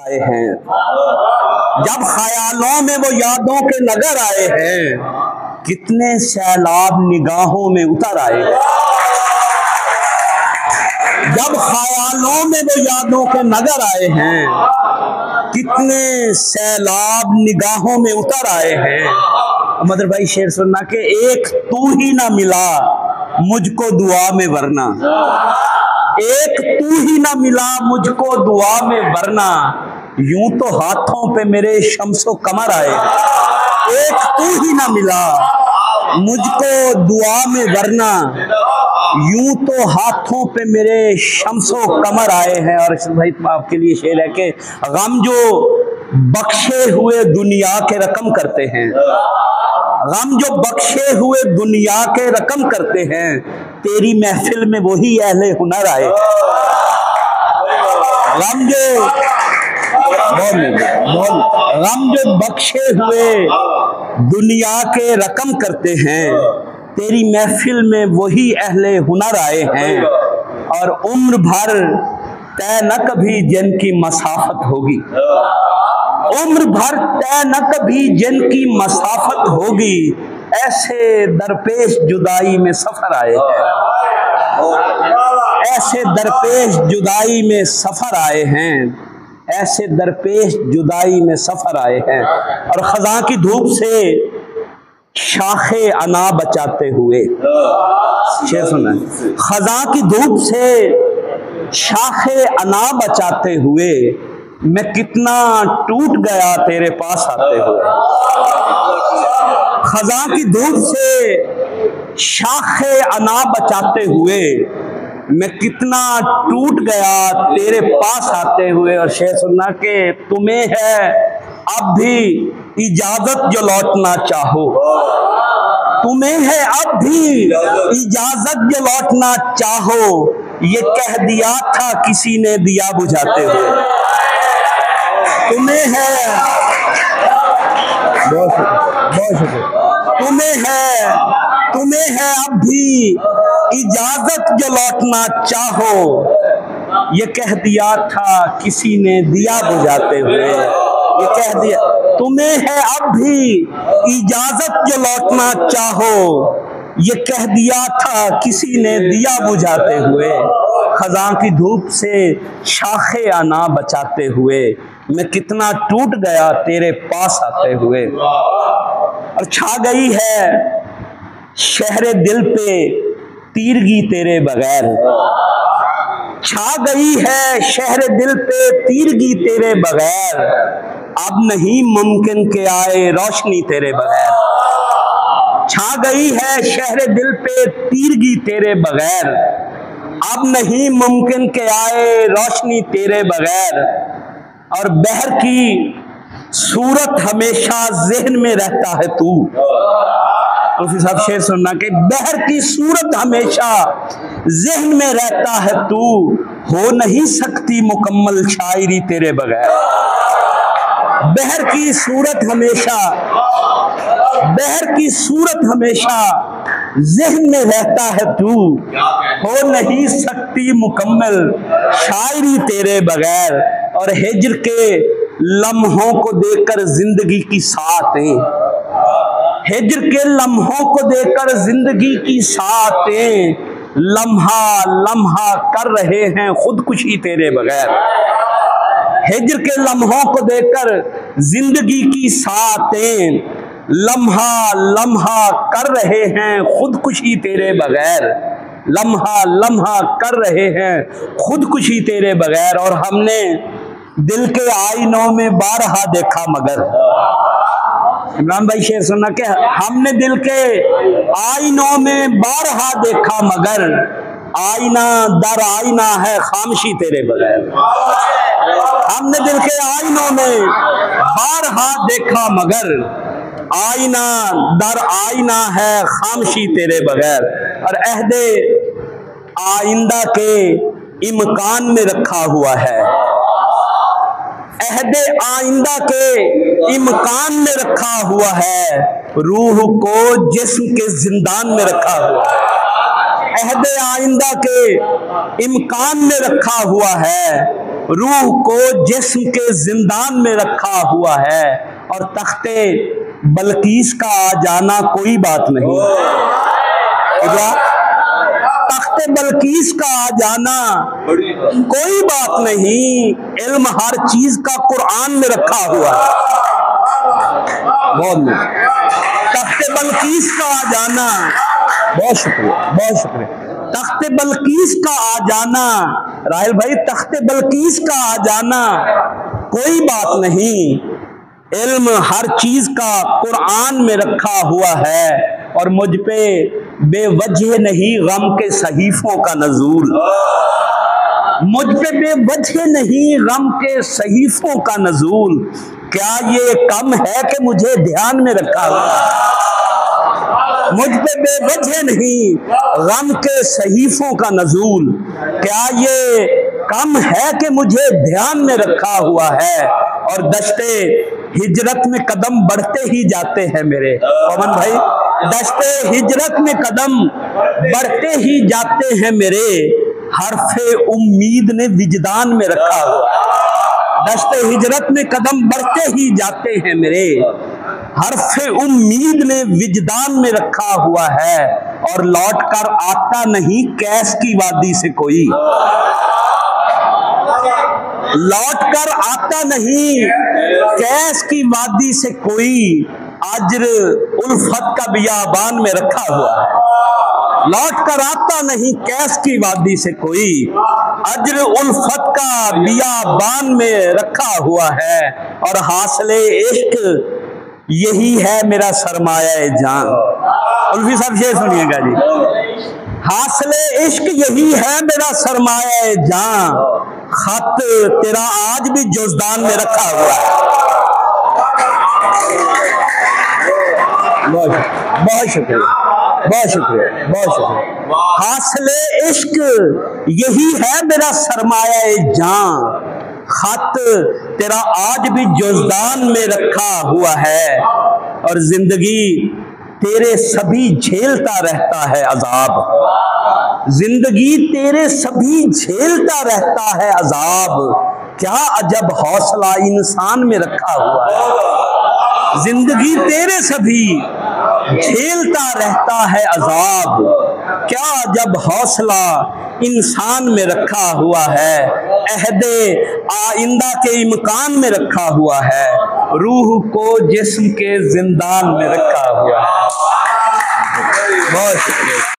आए हैं, जब ख्यालों में वो यादों के नगर आए हैं, कितने सैलाब निगाहों में उतर आए हैं। जब ख्यालों में वो यादों के नगर आए हैं, कितने सैलाब निगाहों में उतर आए हैं। मदर भाई शेर सुनना के एक तू ही ना मिला मुझको दुआ में वरना, एक तू ही ना मिला मुझको दुआ में वरना, यूं तो हाथों पे मेरे शम्सो कमर आए। एक तू ही ना मिला मुझको दुआ में वरना, यूं तो हाथों पे मेरे शम्सो कमर आए हैं। और भाई आपके लिए शेर है कि गम जो बख्शे हुए दुनिया के रकम करते हैं, गम जो बख्शे हुए दुनिया के रकम करते हैं, तेरी महफिल में वही अहले हुनर आए। गम जो बख्शे हुए दुनिया के रकम करते हैं, तेरी महफिल में वही अहले हुनर आए हैं। और उम्र भर तय न कभी जिनकी मसाफत होगी, उम्र भर तय न कभी जिनकी मसाफत होगी, ऐसे दरपेश जुदाई में सफर आए हैं, ऐसे दरपेश जुदाई में सफर आए हैं, ऐसे दरपेश जुदाई में सफर आए हैं। और खजा की धूप से शाखे अना बचाते हुए, शेर सुना, खजा की धूप से शाखे अना बचाते हुए, मैं कितना टूट गया तेरे पास आते हुए। खजा की धूप से शाखे अना बचाते हुए, मैं कितना टूट गया तेरे पास आते हुए। और शेर सुनना के तुम्हें है अब भी इजाजत जो लौटना चाहो, तुम्हें है अब भी इजाजत जो लौटना चाहो, ये कह दिया था किसी ने दिया बुझाते हुए। तुम्हें है, तुम्हें है अब भी इजाजत जो लौटना चाहो, ये कह दिया था किसी ने दिया बुझाते हुए। ये कह दिया तुम्हें है अब भी इजाजत जो लौटना चाहो, ये कह दिया था किसी ने दिया बुझाते हुए। खजा की धूप से शाखे अना बचाते हुए, मैं कितना टूट गया तेरे पास आते हुए। और छा गई है शहरे दिल पे तीरगी तेरे बगैर, छा गई है शहरे दिल पे तीरगी तेरे बगैर, अब नहीं मुमकिन के आए रोशनी तेरे बगैर। छा गई है शहरे दिल पे तीरगी तेरे बगैर, अब नहीं मुमकिन के आए रोशनी तेरे बगैर। और बहर की सूरत हमेशा ज़हन में रहता है तू, सूफी साहब शेर सुनना के बहर की सूरत हमेशा ज़हन में रहता है तू, हो नहीं सकती मुकम्मल शायरी तेरे बगैर। बहर की सूरत हमेशा, बहर की सूरत हमेशा ज़हन में रहता है तू, हो नहीं सकती मुकम्मल शायरी तेरे बगैर। और हिज्र के लम्हों को देखकर जिंदगी की सातें, हिज्र के लम्हों को देखकर जिंदगी की सातें, लम्हा लम्हा कर रहे हैं खुदकुशी तेरे बगैर। हिज्र के लम्हों को देखकर जिंदगी की सातें, लम्हा लम्हा कर रहे हैं खुदकुशी तेरे बगैर, लम्हा लम्हा कर रहे हैं खुदकुशी तेरे बगैर। और हमने दिल के आईनों में बारहा देखा मगर, इमरान भाई शेर सुना के हमने दिल के आईनों में बारहा देखा मगर, आईना दर आईना है खामोशी तेरे बगैर। हमने दिल के आईनों में बारहा देखा मगर, आईना दर आईना है खामोशी तेरे बगैर। और अहदे आइंदा के इम्कान में रखा हुआ है, अहदे आइंदा के इम्कान में रखा हुआ है, रूह को जिस्म के जिंदान में रखा हुआ है। अहदे आइंदा के इम्कान में रखा हुआ है, रूह को जिस्म के जिंदान में रखा हुआ है, और तख्ते बल्कीस का आ जाना कोई बात नहीं। तख्ते बल्कीस का आ जाना कोई बात नहीं, इल्म हर चीज का कुरान में रखा हुआ है। बहुत तख्ते बल्कीस का आ जाना, बहुत शुक्रिया, बहुत शुक्रिया। तख्ते बल्कीस का आ जाना, राहिल भाई, तख्ते बल्कीस का आ जाना कोई बात नहीं, इल्म हर चीज का कुरान में रखा हुआ है, और मुझ पे बेवजह नहीं गम के सहीफों का नजूल, मुझ पे बेवजह नहीं गम के सहीफों का नजूल, क्या ये कम है कि मुझे ध्यान में रखा हुआ है? मुझ पे बेवजह नहीं गम के सहीफों का नजूल, क्या ये कम है कि मुझे ध्यान में रखा हुआ है? और दश्ते हिजरत में कदम बढ़ते ही जाते हैं मेरे पवन भाई, दश्ते हिजरत में कदम बढ़ते ही जाते हैं मेरे, हरफे उम्मीद ने विजदान में रखा हुआ है। दश्ते हिजरत में कदम बढ़ते ही जाते हैं मेरे, हरफे उम्मीद ने विजदान में रखा हुआ है, और लौट कर आता नहीं कैस की वादी से कोई, लौट कर आता नहीं कैस की वादी से कोई, अज्र उल्फत का बियाबान में रखा हुआ है। लौट कर आता नहीं कैस की वादी से कोई, अज्र उल्फत का बियाबान में रखा हुआ है, और हासिले इश्क यही है मेरा सरमाया जान। उल्फी साहब ये सुनिएगा जी, हासिले इश्क यही है मेरा सरमाया जान, खत तेरा आज भी जुज़दान में रखा हुआ है। बहुत शुक्रिया, बहुत शुक्रिया, बहुत शुक्रिया। हासिले इश्क यही है मेरा सरमाया जान, खत तेरा आज भी जुज़दान में रखा हुआ है, और जिंदगी तेरे सभी झेलता रहता है अजाब, जिंदगी तेरे सभी झेलता रहता है अजाब, क्या अजब हौसला इंसान में रखा हुआ है। जिंदगी तेरे सभी झेलता रहता है अजाब, क्या अजब हौसला इंसान में रखा हुआ है, अहदे आइंदा के इम्कान में रखा हुआ है, रूह को जिस्म के जिंदान में रखा हुआ है। बहुत शुक्रिया।